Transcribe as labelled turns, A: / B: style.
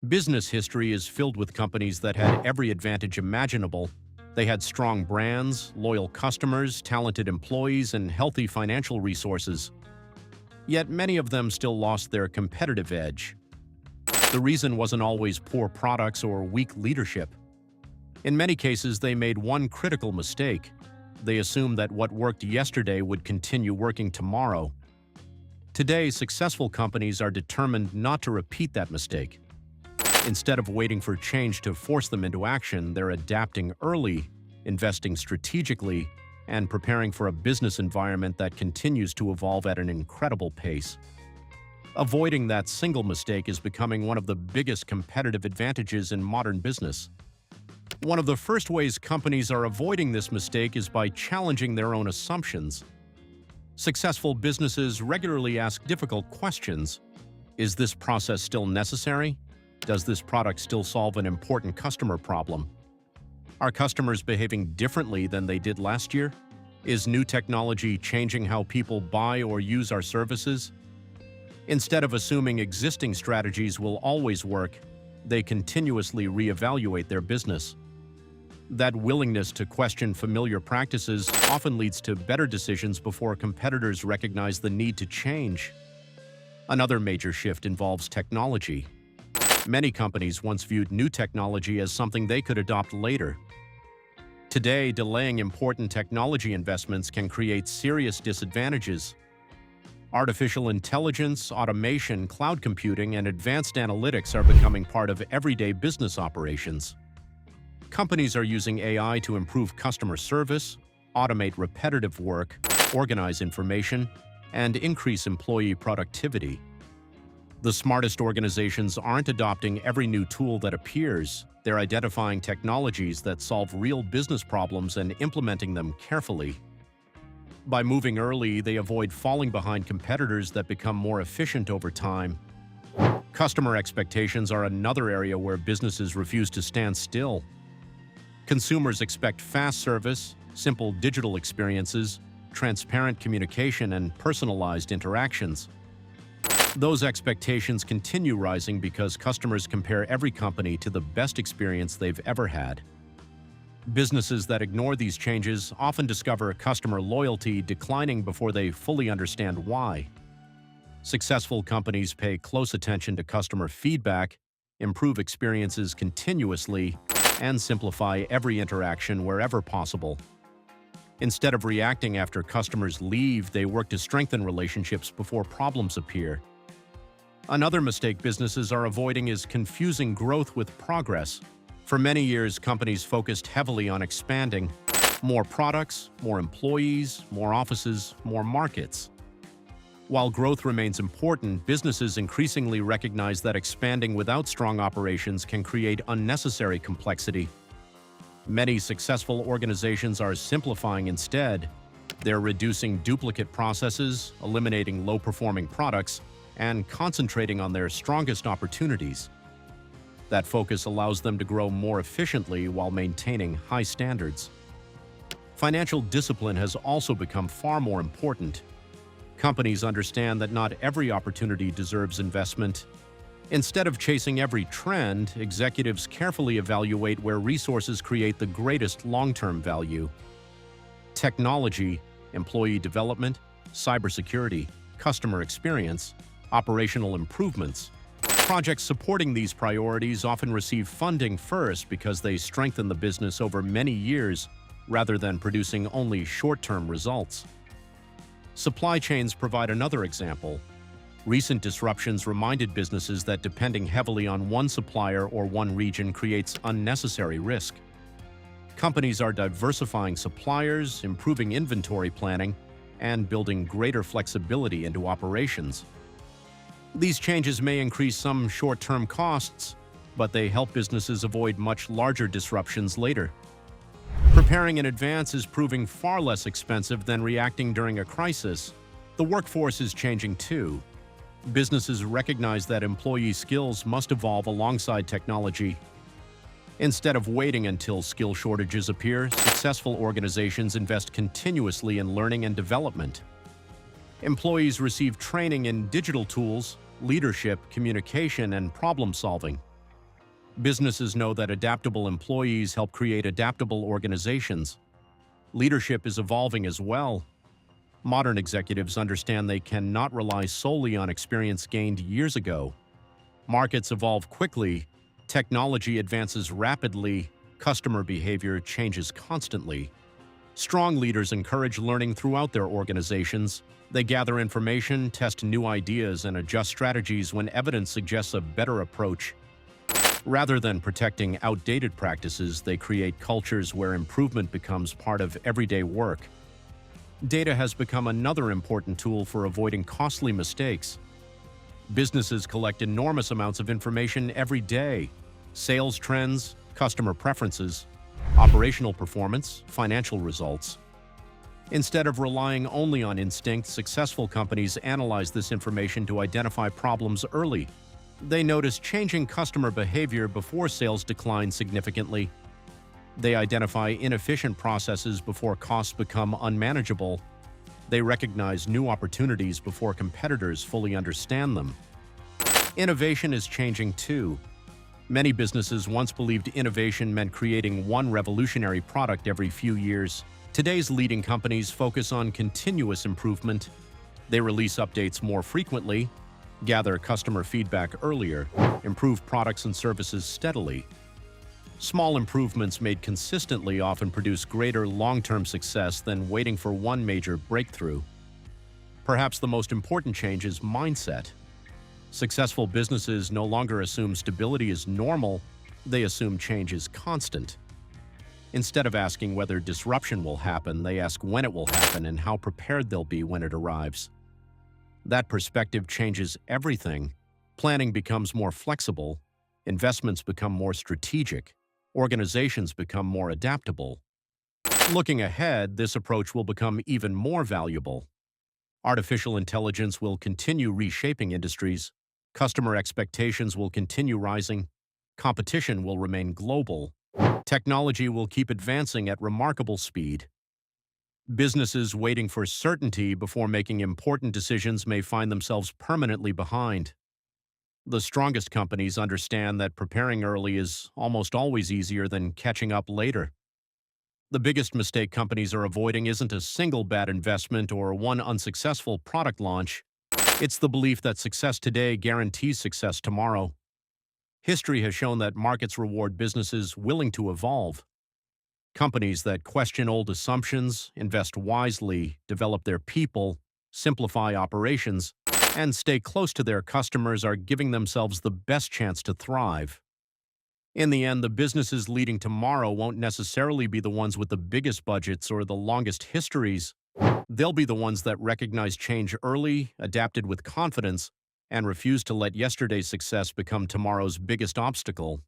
A: Business history is filled with companies that had every advantage imaginable. They had strong brands, loyal customers, talented employees, and healthy financial resources. Yet many of them still lost their competitive edge. The reason wasn't always poor products or weak leadership. In many cases, they made one critical mistake. They assumed that what worked yesterday would continue working tomorrow. Today, successful companies are determined not to repeat that mistake. Instead of waiting for change to force them into action, they're adapting early, investing strategically, and preparing for a business environment that continues to evolve at an incredible pace. Avoiding that single mistake is becoming one of the biggest competitive advantages in modern business. One of the first ways companies are avoiding this mistake is by challenging their own assumptions. Successful businesses regularly ask difficult questions. Is this process still necessary? Does this product still solve an important customer problem? Are customers behaving differently than they did last year? Is new technology changing how people buy or use our services? Instead of assuming existing strategies will always work, they continuously reevaluate their business. That willingness to question familiar practices often leads to better decisions before competitors recognize the need to change. Another major shift involves technology. Many companies once viewed new technology as something they could adopt later. Today, delaying important technology investments can create serious disadvantages. Artificial intelligence, automation, cloud computing, and advanced analytics are becoming part of everyday business operations. Companies are using AI to improve customer service, automate repetitive work, organize information, and increase employee productivity. The smartest organizations aren't adopting every new tool that appears. They're identifying technologies that solve real business problems and implementing them carefully. By moving early, they avoid falling behind competitors that become more efficient over time. Customer expectations are another area where businesses refuse to stand still. Consumers expect fast service, simple digital experiences, transparent communication, and personalized interactions. Those expectations continue rising because customers compare every company to the best experience they've ever had. Businesses that ignore these changes often discover customer loyalty declining before they fully understand why. Successful companies pay close attention to customer feedback, improve experiences continuously, and simplify every interaction wherever possible. Instead of reacting after customers leave, they work to strengthen relationships before problems appear. Another mistake businesses are avoiding is confusing growth with progress. For many years, companies focused heavily on expanding. More products, more employees, more offices, more markets. While growth remains important, businesses increasingly recognize that expanding without strong operations can create unnecessary complexity. Many successful organizations are simplifying instead. They're reducing duplicate processes, eliminating low-performing products, and concentrating on their strongest opportunities. That focus allows them to grow more efficiently while maintaining high standards. Financial discipline has also become far more important. Companies understand that not every opportunity deserves investment. Instead of chasing every trend, executives carefully evaluate where resources create the greatest long-term value. Technology, employee development, cybersecurity, customer experience, operational improvements. Projects supporting these priorities often receive funding first because they strengthen the business over many years rather than producing only short-term results. Supply chains provide another example. Recent disruptions reminded businesses that depending heavily on one supplier or one region creates unnecessary risk. Companies are diversifying suppliers, improving inventory planning, and building greater flexibility into operations. These changes may increase some short-term costs, but they help businesses avoid much larger disruptions later. Preparing in advance is proving far less expensive than reacting during a crisis. The workforce is changing too. Businesses recognize that employee skills must evolve alongside technology. Instead of waiting until skill shortages appear, successful organizations invest continuously in learning and development. Employees receive training in digital tools, leadership, communication, and problem-solving. Businesses know that adaptable employees help create adaptable organizations. Leadership is evolving as well. Modern executives understand they cannot rely solely on experience gained years ago. Markets evolve quickly, technology advances rapidly, customer behavior changes constantly. Strong leaders encourage learning throughout their organizations. They gather information, test new ideas, and adjust strategies when evidence suggests a better approach. Rather than protecting outdated practices, they create cultures where improvement becomes part of everyday work. Data has become another important tool for avoiding costly mistakes. Businesses collect enormous amounts of information every day: sales trends, customer preferences, operational performance, financial results. Instead of relying only on instinct, successful companies analyze this information to identify problems early. They notice changing customer behavior before sales decline significantly. They identify inefficient processes before costs become unmanageable. They recognize new opportunities before competitors fully understand them. Innovation is changing too. Many businesses once believed innovation meant creating one revolutionary product every few years. Today's leading companies focus on continuous improvement. They release updates more frequently, gather customer feedback earlier, improve products and services steadily. Small improvements made consistently often produce greater long-term success than waiting for one major breakthrough. Perhaps the most important change is mindset. Successful businesses no longer assume stability is normal, they assume change is constant. Instead of asking whether disruption will happen, they ask when it will happen and how prepared they'll be when it arrives. That perspective changes everything. Planning becomes more flexible, investments become more strategic, organizations become more adaptable. Looking ahead, this approach will become even more valuable. Artificial intelligence will continue reshaping industries, customer expectations will continue rising, competition will remain global, technology will keep advancing at remarkable speed. Businesses waiting for certainty before making important decisions may find themselves permanently behind. The strongest companies understand that preparing early is almost always easier than catching up later. The biggest mistake companies are avoiding isn't a single bad investment or one unsuccessful product launch. It's the belief that success today guarantees success tomorrow. History has shown that markets reward businesses willing to evolve. Companies that question old assumptions, invest wisely, develop their people, simplify operations, and stay close to their customers are giving themselves the best chance to thrive. In the end, the businesses leading tomorrow won't necessarily be the ones with the biggest budgets or the longest histories. They'll be the ones that recognize change early, adapted with confidence, and refuse to let yesterday's success become tomorrow's biggest obstacle.